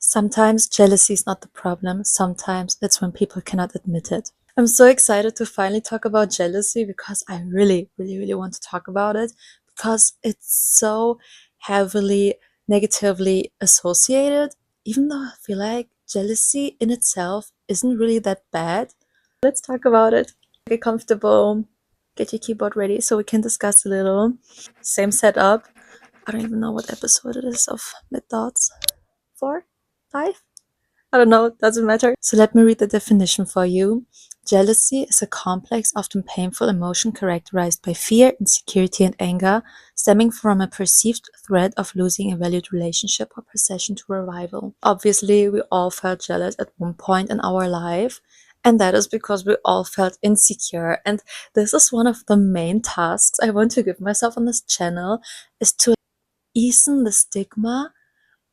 Sometimes jealousy is not the problem. Sometimes it's when people cannot admit it. I'm so excited to finally talk about jealousy because I really want to talk about it because it's so heavily negatively associated, even though I feel like jealousy in itself isn't really that bad. Let's talk about it. Get comfortable, get your keyboard ready so we can discuss a little. Same setup. I don't even know what episode it is of Mid Thoughts. 4? 5? I don't know, doesn't matter. So let me read the definition for you. Jealousy is a complex, often painful emotion characterized by fear, insecurity, and anger, stemming from a perceived threat of losing a valued relationship or possession to a rival. Obviously, we all felt jealous at one point in our life, and that is because we all felt insecure. And this is one of the main tasks I want to give myself on this channel, is to ease the stigma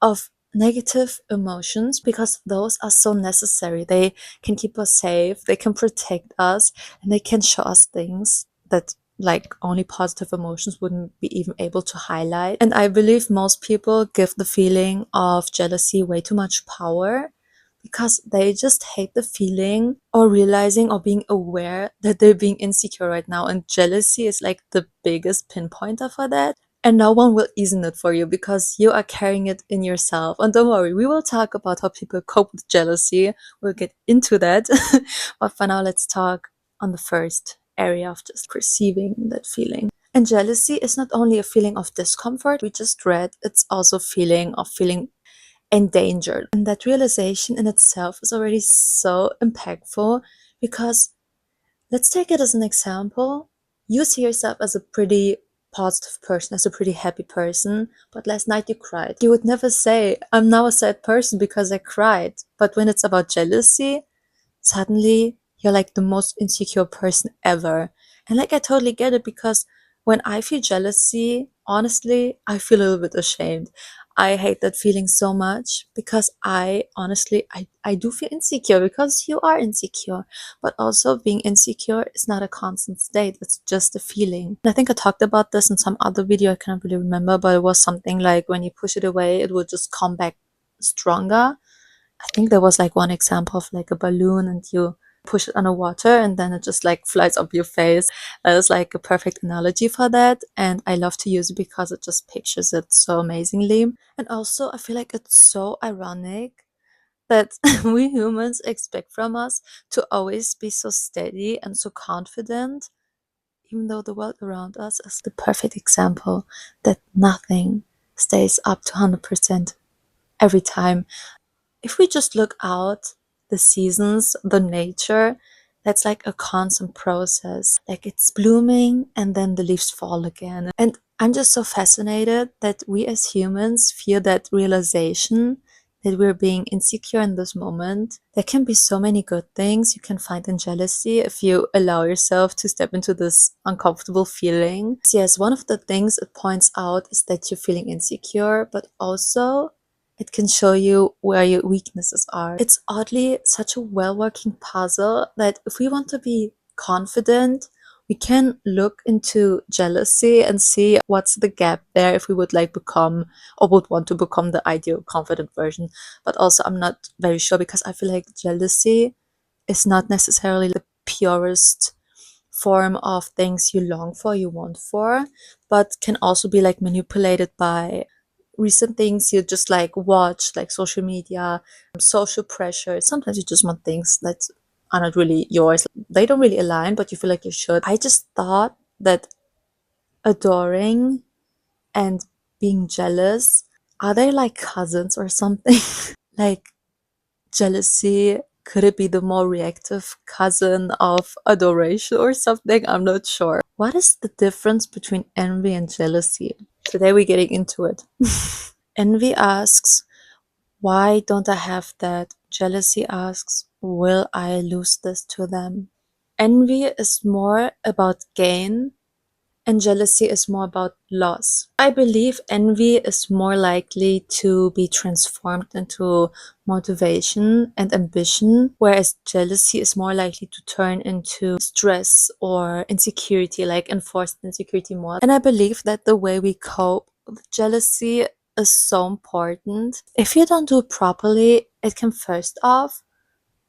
of negative emotions because those are so necessary. They can keep us safe, they can protect us, and they can show us things that like only positive emotions wouldn't be even able to highlight. And I believe most people give the feeling of jealousy way too much power because they just hate the feeling or realizing or being aware that they're being insecure right now. And jealousy is like the biggest pinpointer for that. And no one will ease it for you because you are carrying it in yourself. And don't worry, we will talk about how people cope with jealousy. We'll get into that. But for now, let's talk on the first area of just perceiving that feeling. And jealousy is not only a feeling of discomfort we just read, it's also a feeling of feeling endangered. And that realization in itself is already so impactful because let's take it as an example. You see yourself as a pretty positive person, as a pretty happy person, but last night you cried. You would never say, I'm now a sad person because I cried. But when it's about jealousy, suddenly you're like the most insecure person ever. And like I totally get it because when I feel jealousy, honestly, I feel a little bit ashamed. I hate that feeling so much because I honestly I do feel insecure because you are insecure. But also being insecure is not a constant state. It's just a feeling. And I think I talked about this in some other video, I can't really remember, but it was something like when you push it away, it will just come back stronger. I think there was like one example of like a balloon and you push it underwater and then it just like flies up your face. That is like a perfect analogy for that. And I love to use it because it just pictures it so amazingly. And also I feel like it's so ironic that we humans expect from us to always be so steady and so confident, even though the world around us is the perfect example that nothing stays up to 100% every time. If we just look out the seasons, the nature, that's like a constant process. Like it's blooming and then the leaves fall again. And I'm just so fascinated that we as humans feel that realization that we're being insecure in this moment. There can be so many good things you can find in jealousy if you allow yourself to step into this uncomfortable feeling. Yes, one of the things it points out is that you're feeling insecure, but also it can show you where your weaknesses are. It's oddly such a well-working puzzle that if we want to be confident, we can look into jealousy and see what's the gap there if we would like become or would want to become the ideal confident version. But also I'm not very sure because I feel like jealousy is not necessarily the purest form of things you long for, you want for, but can also be like manipulated by recent things you just like watch, like social media, social pressure. Sometimes you just want things that are not really yours. They don't really align, but you feel like you should. I just thought that adoring and being jealous, are they like cousins or something? Like jealousy, could it be the more reactive cousin of adoration or something? I'm not sure. What is the difference between envy and jealousy? Today we're getting into it. Envy asks, why don't I have that? Jealousy asks, will I lose this to them? Envy is more about gain and jealousy is more about loss. I believe envy is more likely to be transformed into motivation and ambition, whereas jealousy is more likely to turn into stress or insecurity, like enforced insecurity more. And I believe that the way we cope with jealousy is so important. If you don't do it properly, it can first off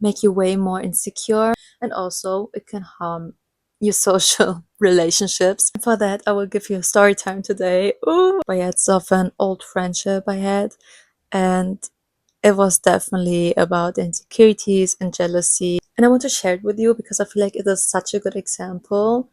make you way more insecure, and also it can harm your social relationships. For that, I will give you a story time today. Ooh, it's of an old friendship I had, and it was definitely about insecurities and jealousy. And I want to share it with you because I feel like it is such a good example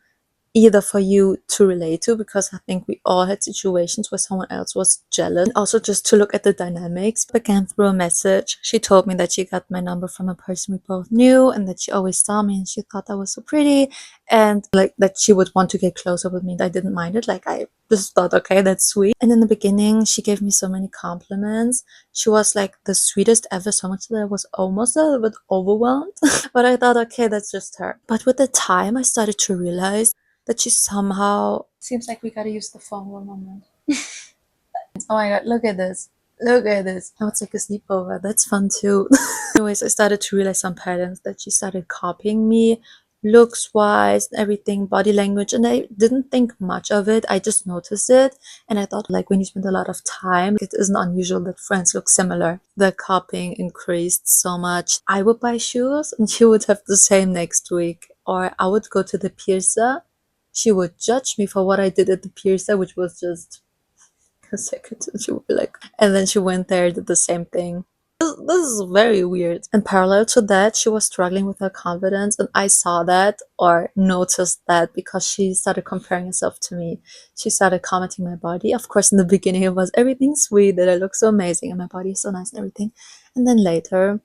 either for you to relate to, because I think we all had situations where someone else was jealous, and also just to look at the dynamics. Began through a message. She told me that she got my number from a person we both knew, and that she always saw me and she thought I was so pretty, and like that she would want to get closer with me, and I didn't mind it. Like, I just thought, okay, that's sweet. And in the beginning she gave me so many compliments. She was like the sweetest ever, so much that I was almost a little bit overwhelmed. But I thought, okay, that's just her. But with the time I started to realize that she somehow seems like we gotta use the phone one moment. Oh my god, look at this. Look at this. Now it's like a sleepover. That's fun too. Anyways, I started to realize some patterns, that she started copying me, looks wise, everything, body language, and I didn't think much of it. I just noticed it, and I thought, like, when you spend a lot of time, it isn't unusual that friends look similar. The copying increased so much. I would buy shoes and she would have the same next week, or I would go to the piercer. She would judge me for what I did at the piercer, which was just a second. She would be like, and then she went there, did the same thing. This is very weird. And parallel to that, she was struggling with her confidence, and I saw that, or noticed that, because she started comparing herself to me. She started commenting my body. Of course, in the beginning, it was everything sweet, that I look so amazing and my body is so nice and everything. And then later,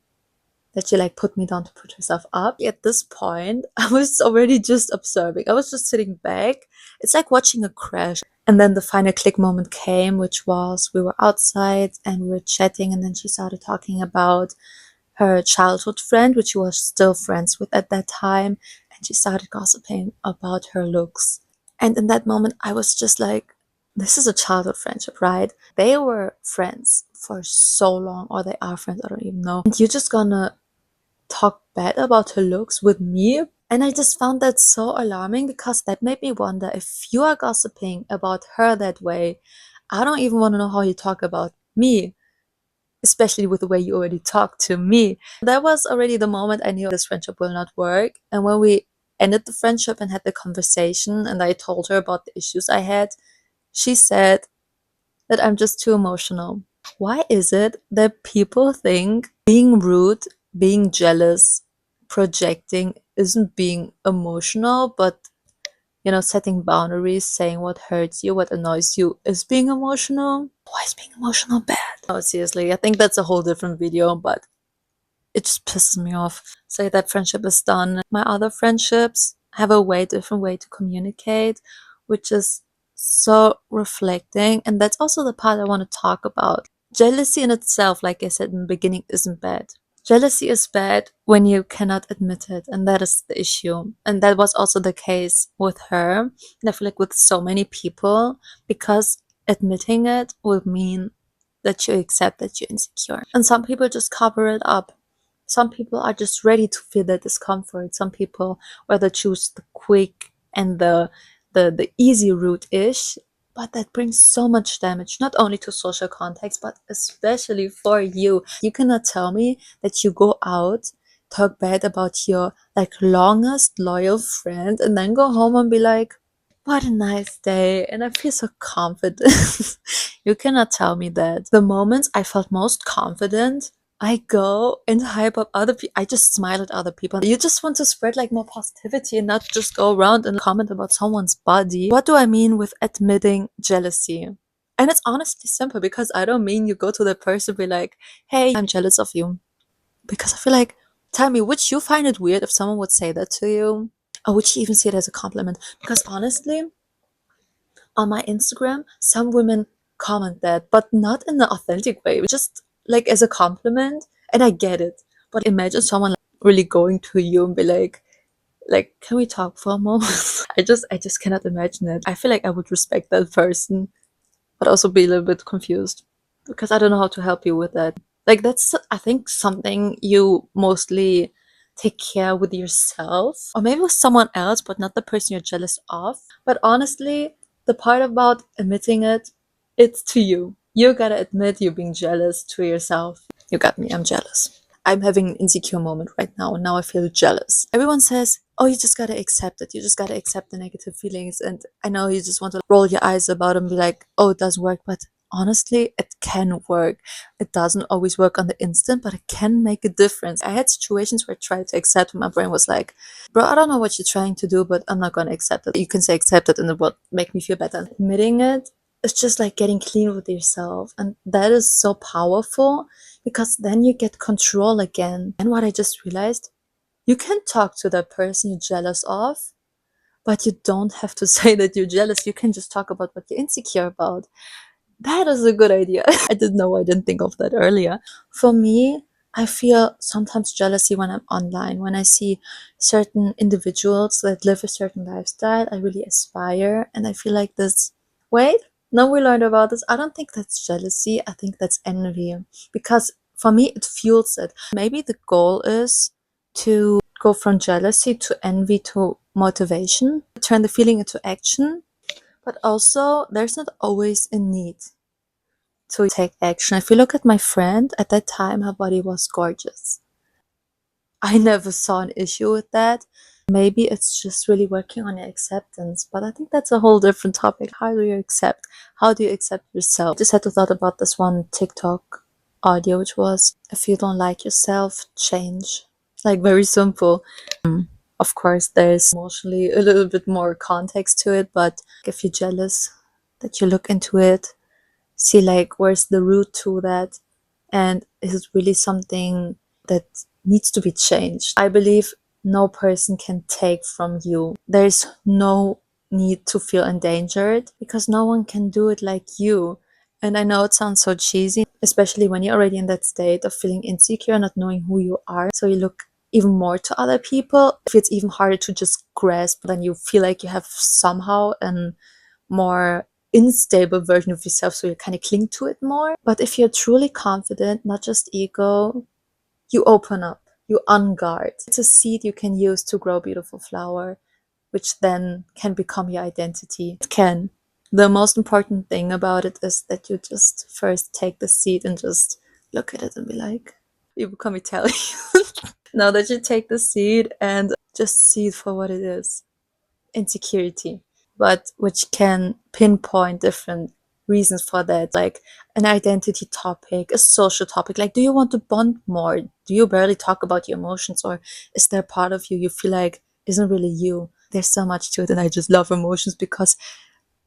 that she like put me down to put herself up. At this point, I was already just observing. I was just sitting back. It's like watching a crash. And then the final click moment came, which was we were outside and we were chatting, and then she started talking about her childhood friend, which she was still friends with at that time, and she started gossiping about her looks. And in that moment, I was just like, this is a childhood friendship, right? They were friends for so long, or they are friends, I don't even know. And you're just gonna talk bad about her looks with me? And I just found that so alarming, because that made me wonder, if you are gossiping about her that way, I don't even want to know how you talk about me, especially with the way you already talk to me. That was already the moment I knew this friendship will not work. And when we ended the friendship and had the conversation, and I told her about the issues I had, she said that I'm just too emotional. Why is it that people think being rude, being jealous, projecting isn't being emotional, but setting boundaries, saying what hurts you, what annoys you is being emotional? Why is being emotional bad? No, seriously, I think that's a whole different video, but it just pisses me off. Say that friendship is done. My other friendships have a way different way to communicate, which is so reflecting. And that's also the part I want to talk about. Jealousy in itself, like I said in the beginning, isn't bad. Jealousy is bad when you cannot admit it, and that is the issue. And that was also the case with her, and I feel like with so many people, because admitting it would mean that you accept that you're insecure. And some people just cover it up. Some people are just ready to feel that discomfort. Some people rather choose the quick and the easy route-ish, but that brings so much damage, not only to social context, but especially for you. You cannot tell me that you go out, talk bad about your like longest loyal friend, and then go home and be like, what a nice day, and I feel so confident. You cannot tell me that. The moments I felt most confident, I go and hype up other people. I just smile at other people. You just want to spread like more positivity and not just go around and comment about someone's body. What do I mean with admitting jealousy? And it's honestly simple, because I don't mean you go to the person and be like, hey, I'm jealous of you. Because I feel like, tell me, would you find it weird if someone would say that to you? Or would you even see it as a compliment? Because honestly, on my Instagram, some women comment that, but not in an authentic way, just like as a compliment. And I get it. But imagine someone like really going to you and be like, can we talk for a moment? I just cannot imagine it. I feel like I would respect that person, but also be a little bit confused, because I don't know how to help you with that. Like, that's, I think, something you mostly take care with yourself, or maybe with someone else, but not the person you're jealous of. But honestly, the part about admitting it, it's to you. You gotta admit you're being jealous to yourself. You got me, I'm jealous. I'm having an insecure moment right now, and now I feel jealous. Everyone says, oh, you just gotta accept it. You just gotta accept the negative feelings. And I know you just want to roll your eyes about and be like, oh, it doesn't work. But honestly, it can work. It doesn't always work on the instant, but it can make a difference. I had situations where I tried to accept, and my brain was like, bro, I don't know what you're trying to do, but I'm not gonna accept it. You can say accept it, and it will make me feel better. Admitting it, it's just like getting clean with yourself. And that is so powerful because then you get control again. And what I just realized, you can talk to that person you're jealous of, but you don't have to say that you're jealous. You can just talk about what you're insecure about. That is a good idea. I didn't know, I didn't think of that earlier. For me, I feel sometimes jealousy when I'm online, when I see certain individuals that live a certain lifestyle I really aspire, and I feel like this. Wait, now we learned about this. I don't think that's jealousy. I think that's envy, because for me it fuels it. Maybe the goal is to go from jealousy to envy to motivation, turn the feeling into action. But also, there's not always a need to take action. If you look at my friend, at that time, her body was gorgeous. I never saw an issue with that. Maybe it's just really working on your acceptance, but I think that's a whole different topic. How do you accept? How do you accept yourself? I just had to thought about this one TikTok audio, which was, if you don't like yourself, change. Like, very simple. Of course, there's emotionally a little bit more context to it, but if you're jealous, that you look into it, see like where's the root to that, and is it really something that needs to be changed. I believe no person can take from you. There's no need to feel endangered because no one can do it like you. And I know it sounds so cheesy, especially when you're already in that state of feeling insecure, not knowing who you are, so you look even more to other people. If it's even harder to just grasp, then you feel like you have somehow an more unstable version of yourself, so you kind of cling to it more. But if you're truly confident, not just ego, you open up, you unguard. It's a seed you can use to grow a beautiful flower, which then can become your identity. It can. The most important thing about it is that you just first take the seed and just look at it and be like, you become Italian. Now that you take the seed and just see it for what it is, insecurity, but which can pinpoint different reasons for that, like an identity topic, a social topic. Like, do you want to bond more? Do you barely talk about your emotions, or is there part of you you feel like isn't really you? There's so much to it, and I just love emotions because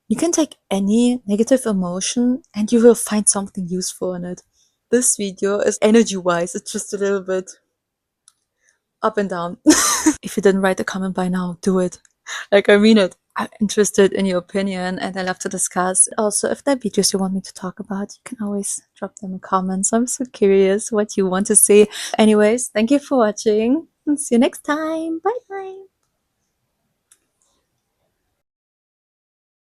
you can take any negative emotion and you will find something useful in it. This video is energy wise, it's just a little bit up and down. If you didn't write a comment by now, do it. Like, I mean it. I'm interested in your opinion and I love to discuss. Also, if there are videos you want me to talk about, you can always drop them in comments. I'm so curious what you want to see. Anyways, thank you for watching and see you next time. Bye bye.